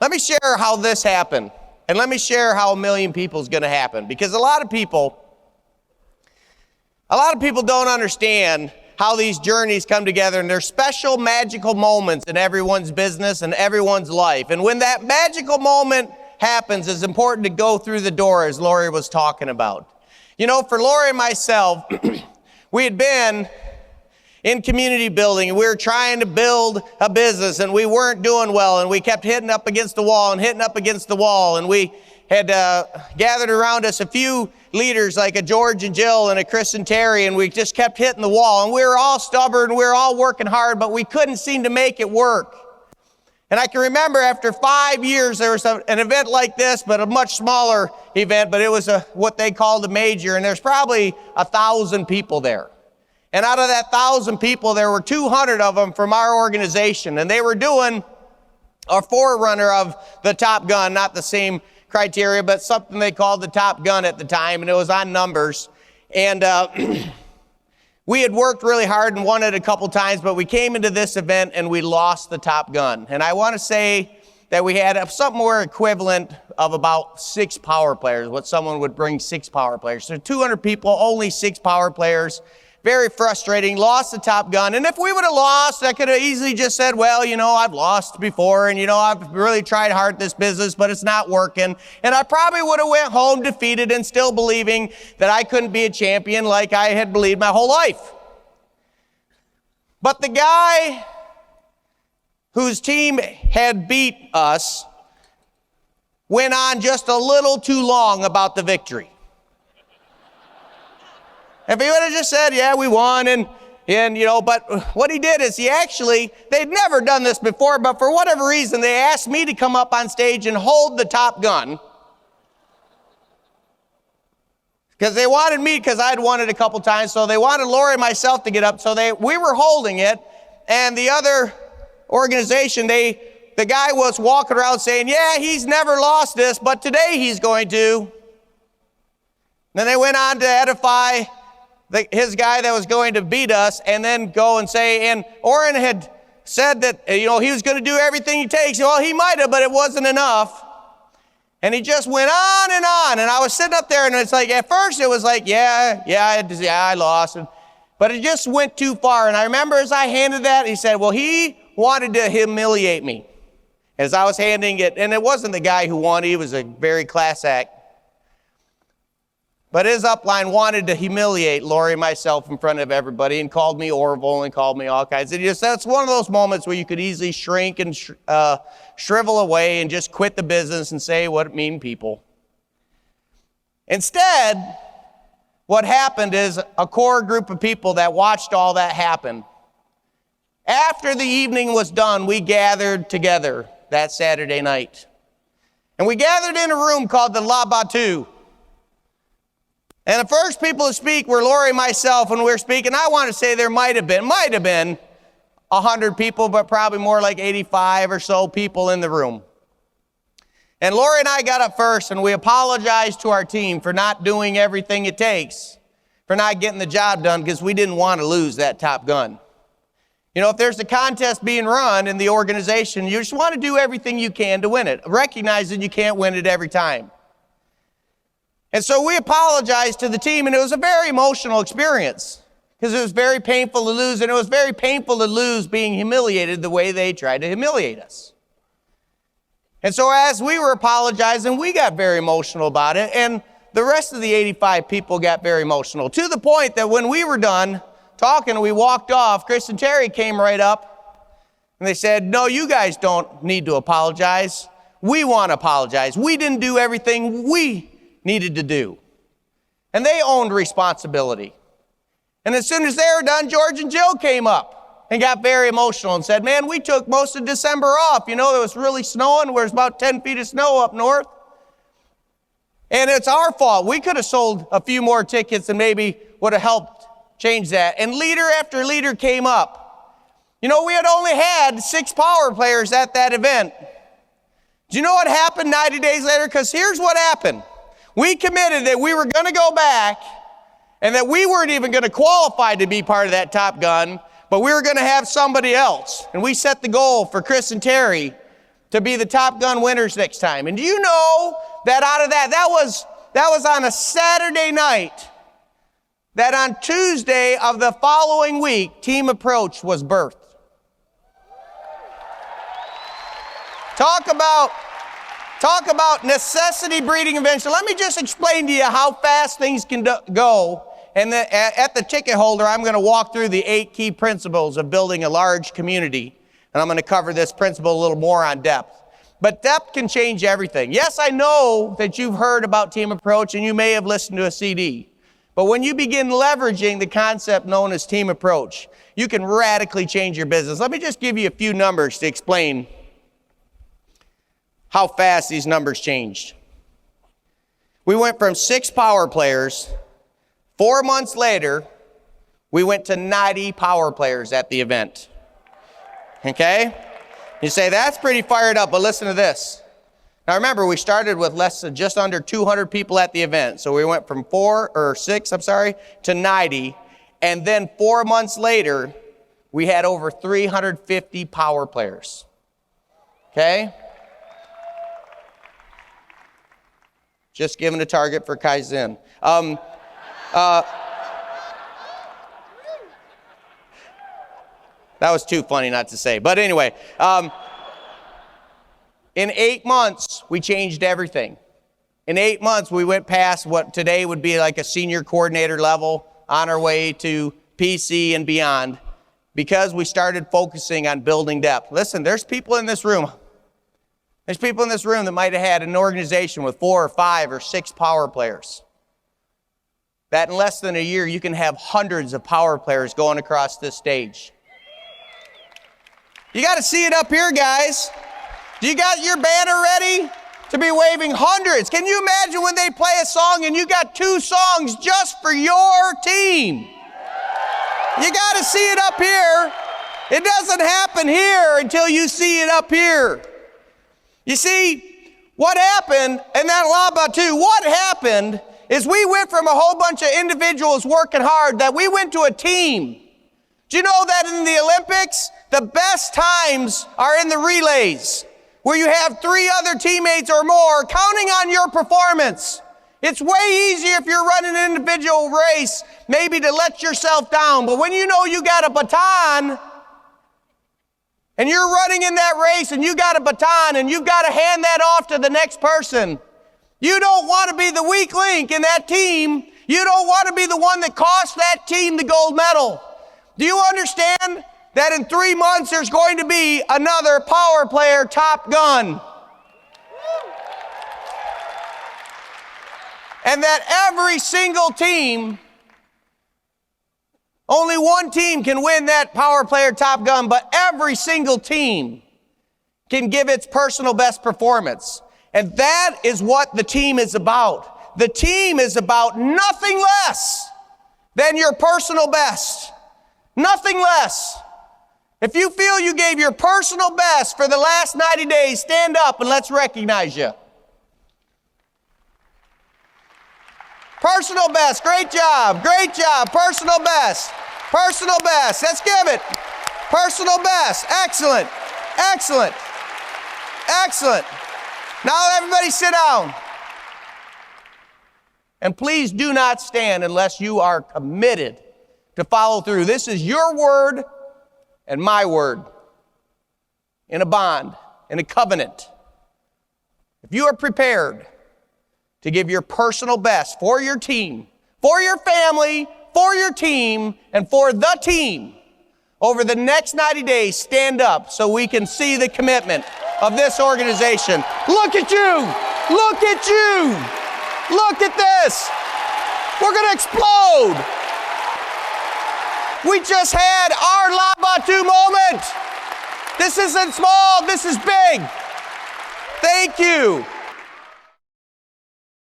Let me share how this happened, and let me share how 1 million people is going to happen, because a lot of people don't understand how these journeys come together, and there's special magical moments in everyone's business and everyone's life. And when that magical moment happens, it's important to go through the door, as Lori was talking about. You know, for Lori and myself, we had been in community building, and we were trying to build a business, and we weren't doing well, and we kept hitting up against the wall and hitting up against the wall, and we had gathered around us a few leaders like a George and Jill and a Chris and Terry, and we just kept hitting the wall, and we were all stubborn, we were all working hard, but we couldn't seem to make it work. And I can remember after 5 years, there was an event like this, but a much smaller event, but it was what they called a major, and there's probably 1,000 people there. And out of that 1,000 people, there were 200 of them from our organization, and they were doing a forerunner of the Top Gun, not the same criteria, but something they called the Top Gun at the time, and it was on numbers. And we had worked really hard and won it a couple times, but we came into this event and we lost the Top Gun. And I want to say that we had somewhere equivalent of about 6 power players, what someone would bring 6 power players. So 200 people, only 6 power players. Very frustrating, lost the Top Gun. And if we would have lost, I could have easily just said, well, you know, I've lost before, and, you know, I've really tried hard this business, but it's not working. And I probably would have went home defeated and still believing that I couldn't be a champion like I had believed my whole life. But the guy whose team had beat us went on just a little too long about the victory. If he would have just said, yeah, we won, and you know, but what he did is they'd never done this before, but for whatever reason, they asked me to come up on stage and hold the Top Gun. Because they wanted me, because I'd won it a couple times, so they wanted Lori and myself to get up, so we were holding it, and the other organization, the guy was walking around saying, yeah, he's never lost this, but today he's going to. Then they went on to edify his guy that was going to beat us, and then go and say, and Orrin had said that, you know, he was going to do everything he takes. Well, he might have, but it wasn't enough. And he just went on, and I was sitting up there, and it's like, at first it was like, yeah, I lost. But it just went too far. And I remember as I handed that, he said, well, he wanted to humiliate me as I was handing it. And it wasn't the guy who won. He was a very class act. But his upline wanted to humiliate Lori and myself in front of everybody, and called me Orville and called me all kinds. And that's one of those moments where you could easily shrink and shrivel away and just quit the business and say what mean people. Instead, what happened is a core group of people that watched all that happen. After the evening was done, we gathered together that Saturday night. And we gathered in a room called the La Batu. And the first people to speak were Lori and myself, and we were speaking. I want to say there might have been 100 people, but probably more like 85 or so people in the room. And Lori and I got up first, and we apologized to our team for not doing everything it takes, for not getting the job done, because we didn't want to lose that Top Gun. You know, if there's a contest being run in the organization, you just want to do everything you can to win it, recognizing you can't win it every time. And so we apologized to the team, and it was a very emotional experience, because it was very painful to lose, and it was very painful to lose being humiliated the way they tried to humiliate us. And so as we were apologizing, we got very emotional about it, and the rest of the 85 people got very emotional, to the point that when we were done talking and we walked off, Chris and Terry came right up, and they said, no, you guys don't need to apologize. We want to apologize. We didn't do everything we needed to do. And they owned responsibility. And as soon as they were done, George and Jill came up and got very emotional and said, man, we took most of December off. You know, it was really snowing. There was about 10 feet of snow up north. And it's our fault. We could have sold a few more tickets and maybe would have helped change that. And leader after leader came up. You know, we had only had 6 power players at that event. Do you know what happened 90 days later? Because here's what happened. We committed that we were going to go back, and that we weren't even going to qualify to be part of that Top Gun, but we were going to have somebody else. And we set the goal for Chris and Terry to be the Top Gun winners next time. And do you know that out of that was on a Saturday night, that on Tuesday of the following week, Team Approach was birthed. Talk about necessity breeding invention. Let me just explain to you how fast things can go. And at the ticket holder, I'm going to walk through the 8 key principles of building a large community. And I'm going to cover this principle a little more on depth. But depth can change everything. Yes, I know that you've heard about Team Approach and you may have listened to a CD. But when you begin leveraging the concept known as Team Approach, you can radically change your business. Let me just give you a few numbers to explain how fast these numbers changed. We went from 6 power players. 4 months later, we went to 90 power players at the event. Okay? You say, that's pretty fired up, but listen to this. Now remember, we started with just under 200 people at the event. So we went from 6 to 90. And then 4 months later, we had over 350 power players. Okay? Just giving a target for Kaizen. That was too funny not to say. But anyway, in 8 months, we changed everything. In 8 months, we went past what today would be like a senior coordinator level on our way to PC and beyond because we started focusing on building depth. Listen, there's people in this room. There's people in this room that might have had an organization with 4 or 5 or 6 power players. That in less than a year, you can have hundreds of power players going across this stage. You got to see it up here, guys. Do you got your banner ready to be waving hundreds? Can you imagine when they play a song and you got 2 songs just for your team? You got to see it up here. It doesn't happen here until you see it up here. You see, what happened, and that Laba too, what happened is we went from a whole bunch of individuals working hard that we went to a team. Do you know that in the Olympics, the best times are in the relays, where you have 3 other teammates or more counting on your performance. It's way easier if you're running an individual race, maybe to let yourself down. But when you know you got a baton, and you're running in that race and you got a baton and you've got to hand that off to the next person, you don't want to be the weak link in that team. You don't want to be the one that cost that team the gold medal. Do you understand that in 3 months there's going to be another power player Top Gun? And that every single team, only one team can win that power player Top Gun, but every single team can give its personal best performance. And that is what the team is about. The team is about nothing less than your personal best. Nothing less. If you feel you gave your personal best for the last 90 days, stand up and let's recognize you. Personal best, great job, personal best, let's give it. Personal best, excellent. Now everybody sit down. And please do not stand unless you are committed to follow through. This is your word and my word in a bond, in a covenant. If you are prepared to give your personal best for your team, for your family, for your team, and for the team, over the next 90 days, stand up so we can see the commitment of this organization. Look at you! Look at you! Look at this! We're going to explode! We just had our Labatu moment! This isn't small, this is big! Thank you!